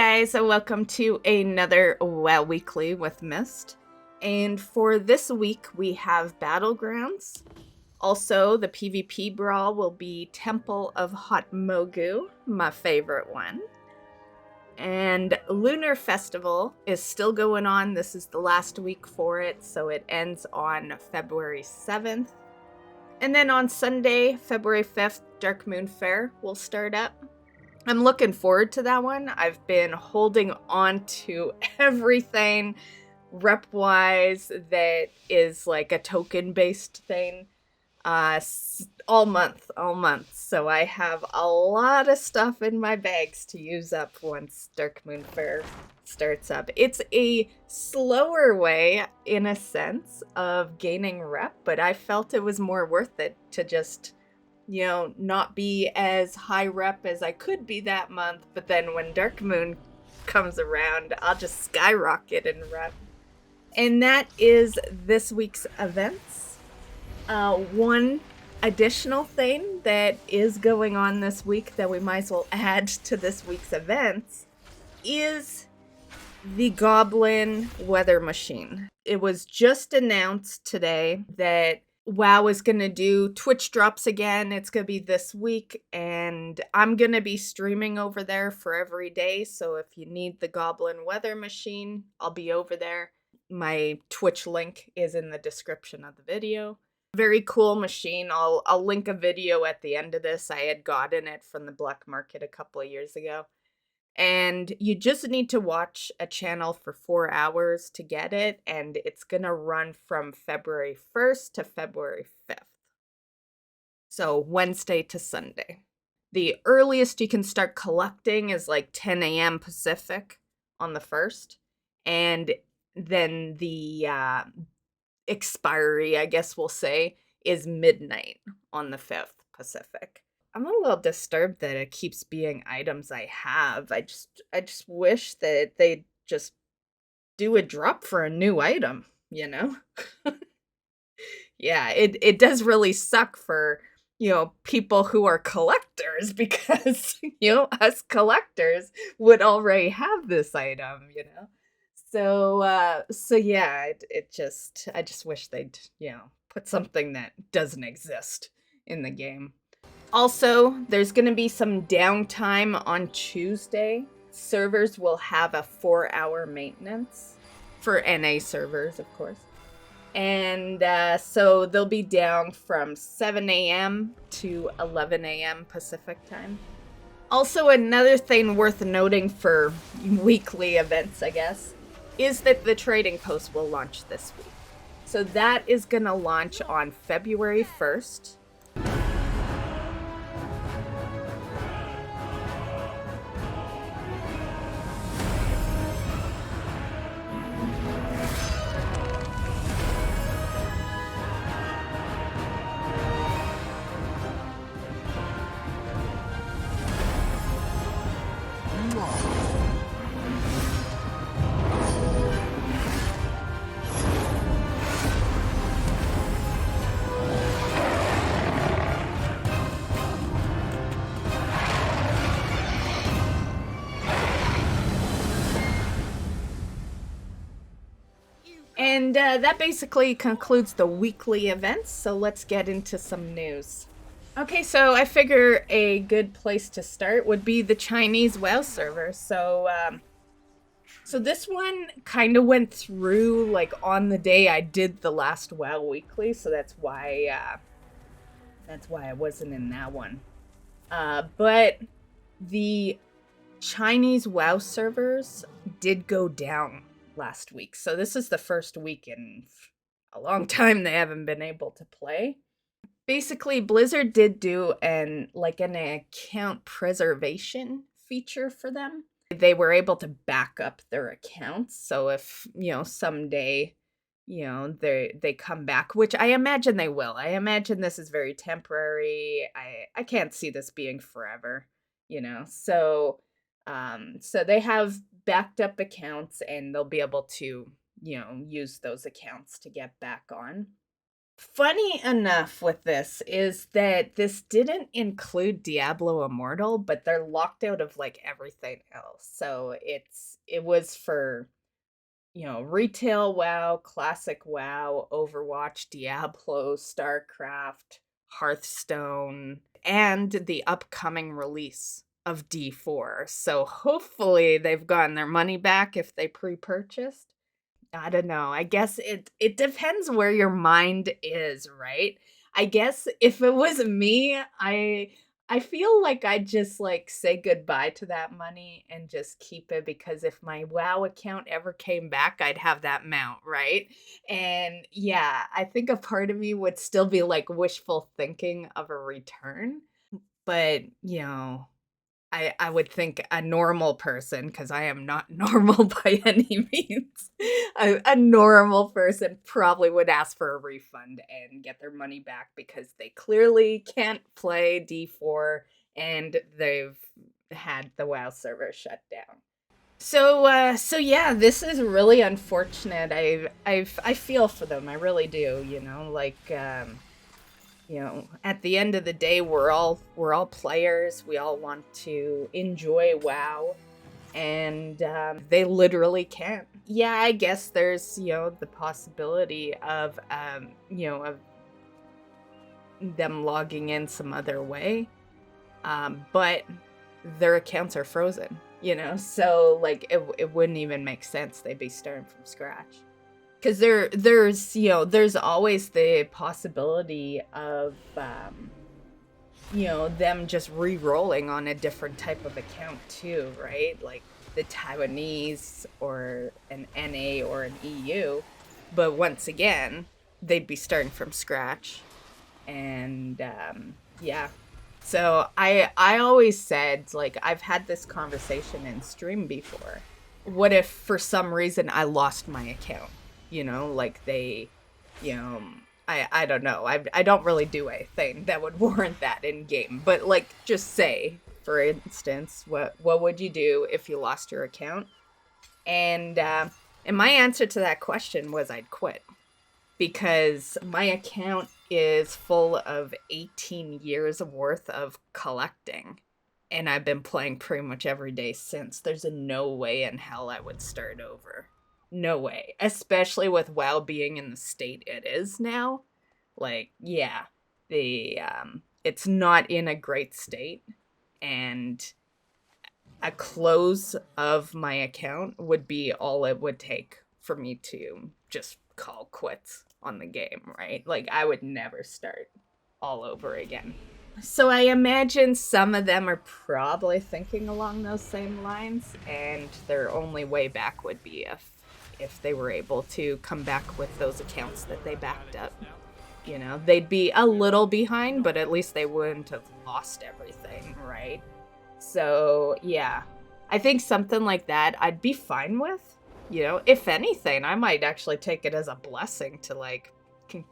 guys, and welcome to another WoW Weekly with Myst. And for this week, we have Battlegrounds. Also, the PvP brawl will be Temple of Hotmogu, my favorite one. And Lunar Festival is still going on. This is the last week for it, so it ends on February 7th. And then on Sunday, February 5th, Dark Moon Fair will start up. I'm looking forward to that one. I've been holding on to everything rep-wise that is like a token-based thing all month. So I have a lot of stuff in my bags to use up once Dark Moon Fair starts up. It's a slower way, in a sense, of gaining rep, but I felt it was more worth it to just not be as high rep as I could be that month, but then when Dark Moon comes around, I'll just skyrocket in rep. And that is this week's events. One additional thing that is going on this week that we might as well add to this week's events is the Goblin Weather Machine. It was just announced today that WoW is going to do Twitch drops again. It's going to be this week, and I'm going to be streaming over there for every day. So if you need the Goblin Weather Machine, I'll be over there. My Twitch link is in the description of the video. Very cool machine. I'll link a video at the end of this. I had gotten it from the black market a couple of years ago. And you just need to watch a channel for 4 hours to get it, and it's going to run from February 1st to February 5th. So Wednesday to Sunday. The earliest you can start collecting is like 10 a.m. Pacific on the 1st, and then the expiry, I guess we'll say, is midnight on the 5th Pacific. I'm a little disturbed that it keeps being items I have. I just wish that they'd just do a drop for a new item, Yeah, it does really suck for, people who are collectors because, us collectors would already have this item, So yeah, I just wish they'd, put something that doesn't exist in the game. Also, there's going to be some downtime on Tuesday. Servers will have a 4-hour maintenance for NA servers, of course. And so they'll be down from 7 a.m. to 11 a.m. Pacific time. Also, another thing worth noting for weekly events, I guess, is that the trading post will launch this week. So that is going to launch on February 1st. And that basically concludes the weekly events, so let's get into some news. Okay, so I figure a good place to start would be the Chinese WoW server. So this one kind of went through like on the day I did the last WoW Weekly, so that's why I wasn't in that one. But the Chinese WoW servers did go down last week. So this is the first week in a long time they haven't been able to play. Basically, Blizzard did do an account preservation feature for them. They were able to back up their accounts. So if, someday, they come back, which I imagine they will. I imagine this is very temporary. I can't see this being forever, So they have backed up accounts and they'll be able to, use those accounts to get back on. Funny enough with this is that this didn't include Diablo Immortal, but they're locked out of like everything else. So it was for, retail WoW, classic WoW, Overwatch, Diablo, StarCraft, Hearthstone, and the upcoming release of D4. So hopefully they've gotten their money back if they pre-purchased. I don't know. I guess it depends where your mind is, right? I guess if it was me, I feel like I'd just like say goodbye to that money and just keep it, because if my WoW account ever came back, I'd have that mount, right? And yeah, I think a part of me would still be like wishful thinking of a return, but I would think a normal person, because I am not normal by any means, a normal person probably would ask for a refund and get their money back because they clearly can't play D4 and they've had the WoW server shut down. So yeah, this is really unfortunate. I feel for them. I really do. At the end of the day, we're all players. We all want to enjoy WoW, and they literally can't. Yeah, I guess there's the possibility of them logging in some other way, but their accounts are frozen. So like it wouldn't even make sense. They'd be starting from scratch. Because there's always the possibility of them just re-rolling on a different type of account too, right? Like the Taiwanese or an NA or an EU. But once again, they'd be starting from scratch. And yeah. So I always said, like, I've had this conversation in stream before. What if for some reason I lost my account? Like they, I don't know. I don't really do anything that would warrant that in game. But like, just say, for instance, what would you do if you lost your account? And my answer to that question was I'd quit, because my account is full of 18 years worth of collecting. And I've been playing pretty much every day since. There's no way in hell I would start over. No way. Especially with WoW being in the state it is now. Like, yeah, it's not in a great state. And a close of my account would be all it would take for me to just call quits on the game, right? Like, I would never start all over again. So I imagine some of them are probably thinking along those same lines, and their only way back would be if they were able to come back with those accounts that they backed up. They'd be a little behind, but at least they wouldn't have lost everything, right? So, yeah. I think something like that I'd be fine with. If anything, I might actually take it as a blessing to like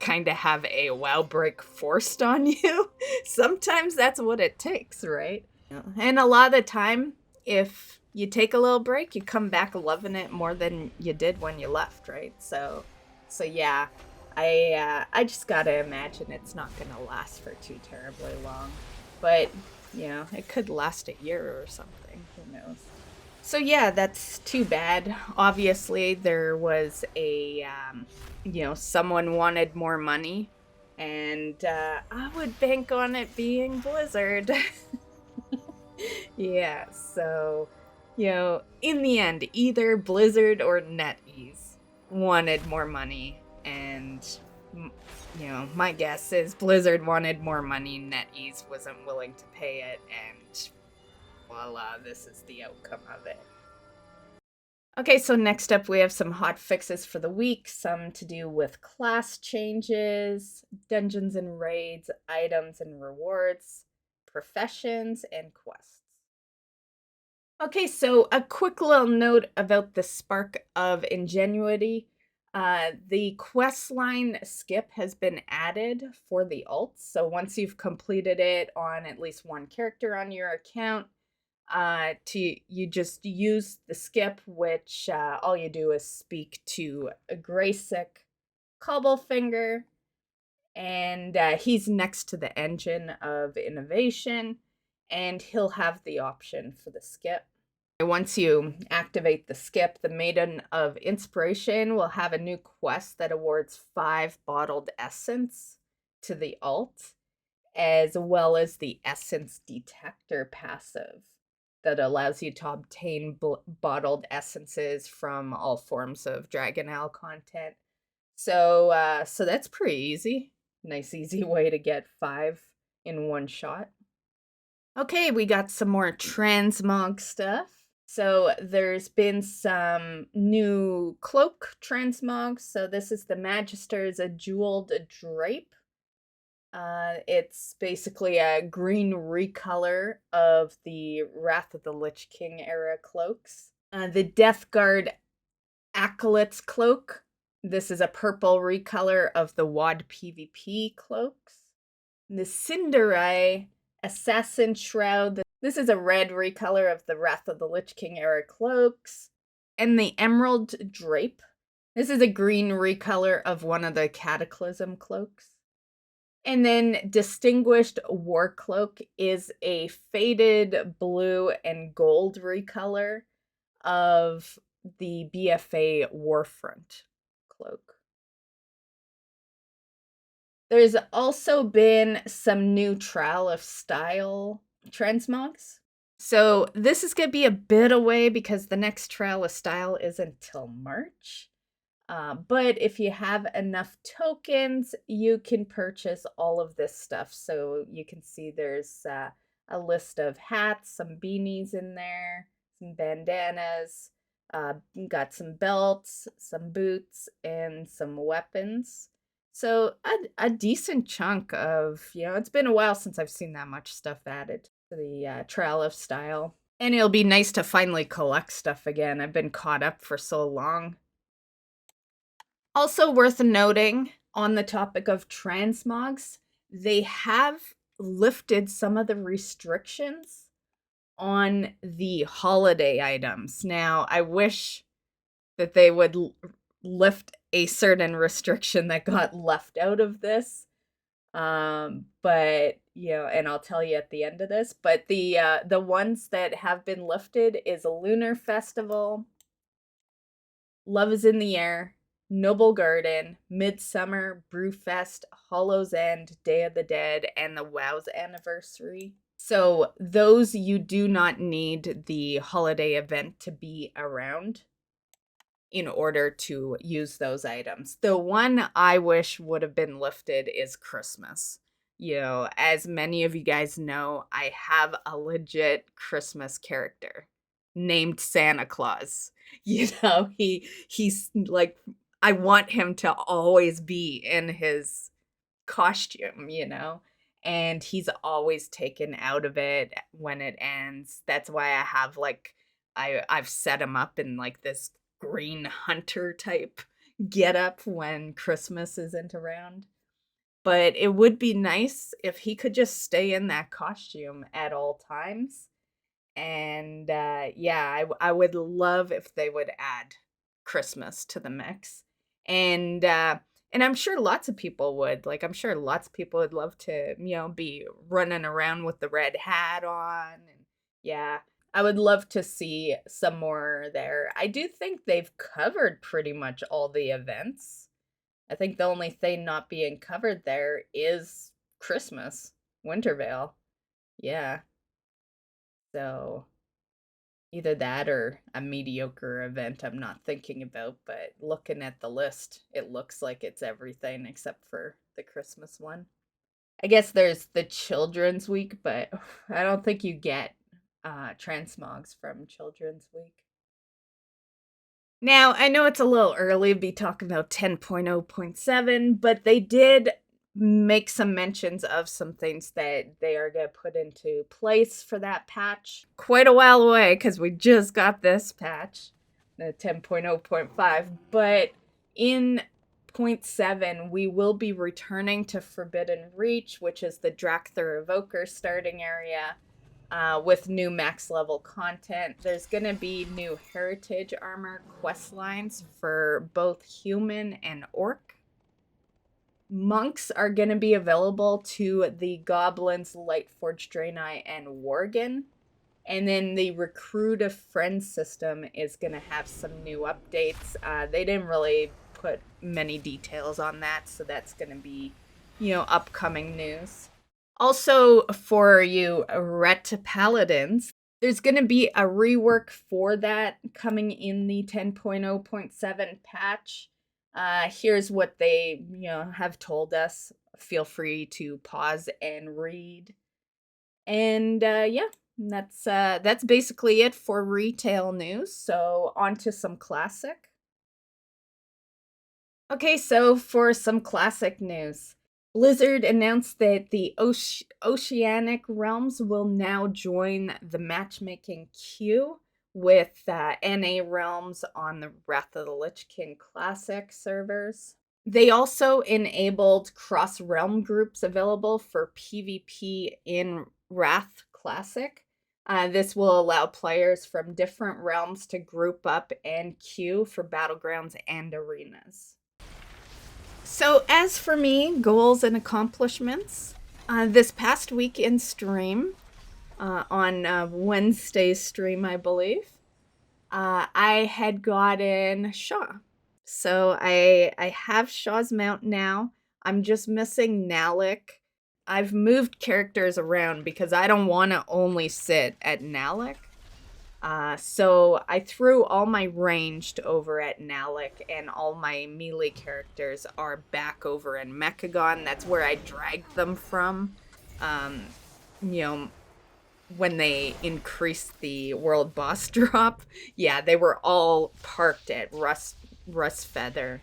kind of have a WoW break forced on you. Sometimes that's what it takes, right? And a lot of the time, if you take a little break, you come back loving it more than you did when you left, right? So yeah, I just gotta imagine it's not gonna last for too terribly long, but it could last a year or something. Who knows? So yeah, that's too bad. Obviously, there was someone wanted more money, and I would bank on it being Blizzard. Yeah, so, in the end, either Blizzard or NetEase wanted more money, and, my guess is Blizzard wanted more money, NetEase wasn't willing to pay it, and voila, this is the outcome of it. Okay, so next up we have some hot fixes for the week, some to do with class changes, dungeons and raids, items and rewards, professions, and quests. Okay, so a quick little note about the Spark of Ingenuity. The quest line skip has been added for the alts. So once you've completed it on at least one character on your account, you just use the skip, which all you do is speak to a Graysick, Cobblefinger, And he's next to the engine of innovation, and he'll have the option for the skip. Once you activate the skip, the Maiden of Inspiration will have a new quest that awards 5 bottled essence to the alt, as well as the essence detector passive that allows you to obtain bottled essences from all forms of Dragon Ale content. So that's pretty easy. Nice, easy way to get 5 in one shot. Okay, we got some more transmog stuff. So there's been some new cloak transmogs. So this is the Magister's a jeweled drape. It's basically a green recolor of the Wrath of the Lich King era cloaks. The Death Guard Acolyte's cloak. This is a purple recolor of the WoD PvP cloaks. The Cinderai Assassin Shroud. This is a red recolor of the Wrath of the Lich King era cloaks. And the Emerald Drape. This is a green recolor of one of the Cataclysm cloaks. And then Distinguished War Cloak is a faded blue and gold recolor of the BFA Warfront cloak. There's also been some new Trial of Style transmogs. So this is going to be a bit away because the next Trial of Style isn't until March. But if you have enough tokens, you can purchase all of this stuff. So you can see there's a list of hats, some beanies in there, some bandanas, got some belts, some boots, and some weapons. So a decent chunk of, it's been a while since I've seen that much stuff added to the Trial of Style. And it'll be nice to finally collect stuff again. I've been caught up for so long. Also worth noting on the topic of transmogs, they have lifted some of the restrictions on the holiday items. Now, I wish that they would lift a certain restriction that got left out of this. But and I'll tell you at the end of this, but the ones that have been lifted is a Lunar Festival, Love is in the Air, Noble Garden, Midsummer, Brewfest, Hollow's End, Day of the Dead, and the WoW's anniversary. So those you do not need the holiday event to be around in order to use those items. The one I wish would have been lifted is Christmas. As many of you guys know, I have a legit Christmas character named Santa Claus. He's like, I want him to always be in his costume, and he's always taken out of it when it ends. That's why I have I've set him up in like this green hunter type get up when Christmas isn't around. But it would be nice if he could just stay in that costume at all times. And I would love if they would add Christmas to the mix. And I'm sure lots of people would. Like, I'm sure lots of people would love to, be running around with the red hat on. And yeah, I would love to see some more there. I do think they've covered pretty much all the events. I think the only thing not being covered there is Christmas, Wintervale. Yeah. So either that or a mediocre event I'm not thinking about, but looking at the list, it looks like it's everything except for the Christmas one. I guess there's the Children's Week, but I don't think you get transmogs from Children's Week. Now, I know it's a little early to be talking about 10.0.7, but they did make some mentions of some things that they are going to put into place for that patch. Quite a while away because we just got this patch, the 10.0.5, but in 0.7 we will be returning to Forbidden Reach, which is the Drakthur Evoker starting area, with new max level content. There's going to be new heritage armor quest lines for both human and orc. Monks are going to be available to the Goblins, Lightforged Draenei, and Worgen. And then the Recruit a Friend system is going to have some new updates. They didn't really put many details on that, so that's going to be, upcoming news. Also, for you Ret Paladins, there's going to be a rework for that coming in the 10.0.7 patch. Here's what they, have told us. Feel free to pause and read. And yeah, that's basically it for retail news. So on to some classic. Okay, so for some classic news. Blizzard announced that the Oceanic Realms will now join the matchmaking queue with NA Realms on the Wrath of the Lich King Classic servers. They also enabled cross-realm groups available for PvP in Wrath Classic. This will allow players from different realms to group up and queue for battlegrounds and arenas. So as for me, goals and accomplishments, this past week in stream, on Wednesday's stream, I believe, I had gotten Shaw. So I have Shaw's mount now. I'm just missing Nalik. I've moved characters around because I don't want to only sit at Nalik. So I threw all my ranged over at Nalik, and all my melee characters are back over in Mechagon. That's where I dragged them from. When they increased the world boss drop, yeah, they were all parked at Rustfeather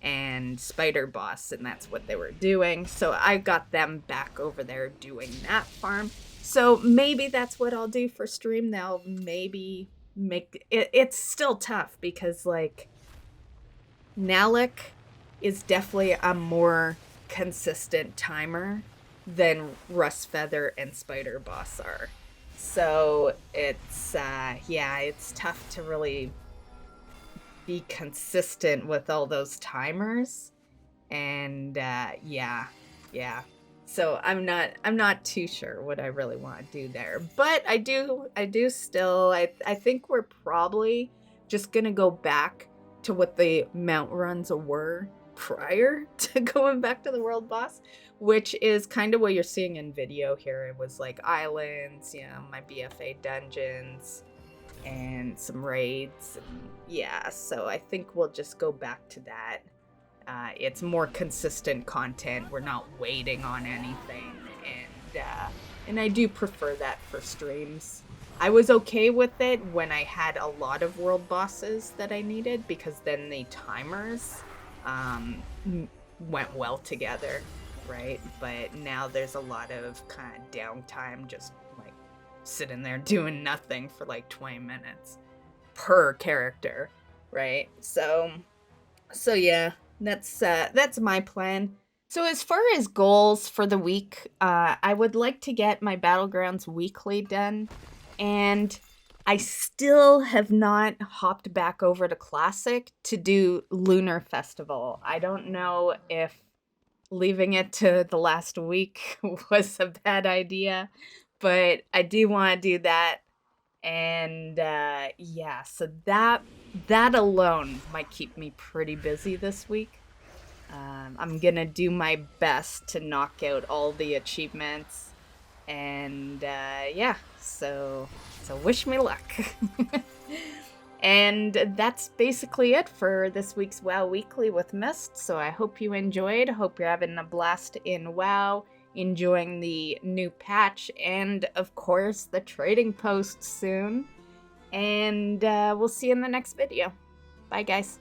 and Spider Boss, and that's what they were doing. So I got them back over there doing that farm. So maybe that's what I'll do for stream. They'll maybe make it. It's still tough because, like, Nalik is definitely a more consistent timer than Rustfeather and Spider Boss are. So it's it's tough to really be consistent with all those timers. And yeah. So I'm not too sure what I really want to do there. But I do still I think we're probably just gonna go back to what the mount runs were prior to going back to the world boss, which is kind of what you're seeing in video here. It was like islands, my BFA dungeons, and some raids. And yeah, so I think we'll just go back to that. It's more consistent content. We're not waiting on anything, and I do prefer that for streams. I was okay with it when I had a lot of world bosses that I needed, because then the timers went well together, right? But now there's a lot of kind of downtime, just like sitting there doing nothing for like 20 minutes per character, right? So yeah, that's my plan. So as far as goals for the week, I would like to get my Battlegrounds weekly done, and I still have not hopped back over to Classic to do Lunar Festival. I don't know if leaving it to the last week was a bad idea, but I do want to do that. And so that alone might keep me pretty busy this week. I'm gonna do my best to knock out all the achievements, and so wish me luck. And that's basically it for this week's WoW Weekly with Myst. So I hope you enjoyed. Hope you're having a blast in WoW, enjoying the new patch, and of course the trading post soon. And we'll see you in the next video. Bye, guys.